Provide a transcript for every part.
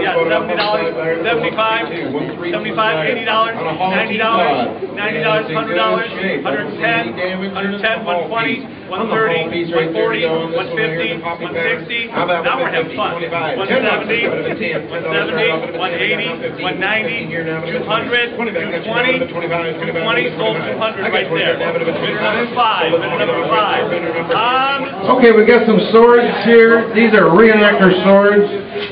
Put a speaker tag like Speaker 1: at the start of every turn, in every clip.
Speaker 1: yeah, $70, $75, $80, $90, $90, $100, $110, $120, $150, $160, $170, $180, $190, $200, $220, $220 sold 200 right there. Bidder number 5, bidder number 5.
Speaker 2: Okay, we got some swords here. These are reenactor swords.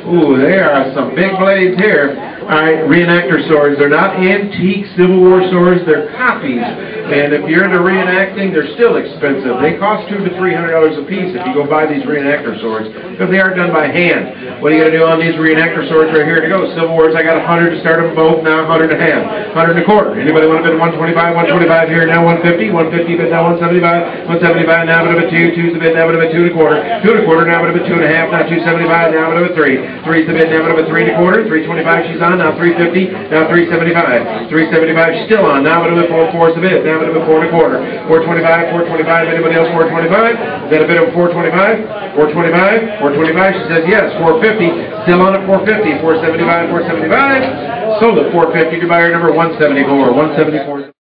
Speaker 2: Ooh, they are some big blades here. Alright, reenactor swords. They're not antique Civil War swords, they're copies. And if you're into reenacting, they're still expensive. They cost $200 to $300 a piece if you go buy these reenactor swords, because they are done by hand. What are you going to do on these reenactor swords right here to go? Civil Wars, I got 100 to start them both, now 100 and a half, 100 and a quarter. Anybody want to bid 125? 125 here, now 150, 150 bid now 175, 175 now bid of a 2, 2's the bid now bid of a 2 and a quarter, 2 and a quarter now bid of a 2 and a half, now 275 now bid of a 3, 3's the bid now bid of a 3 and a quarter, 325 she's on, now 350, now 375, 375 she's still on, now bid of a 4, 4's the bid, now bid of a 4 and a quarter, 425, 425, anybody else 425? Is that a bid of 425? 425, 425, she says yes, 450, still on at 450, 475, 475, sold at 450 to buyer number 174, 174.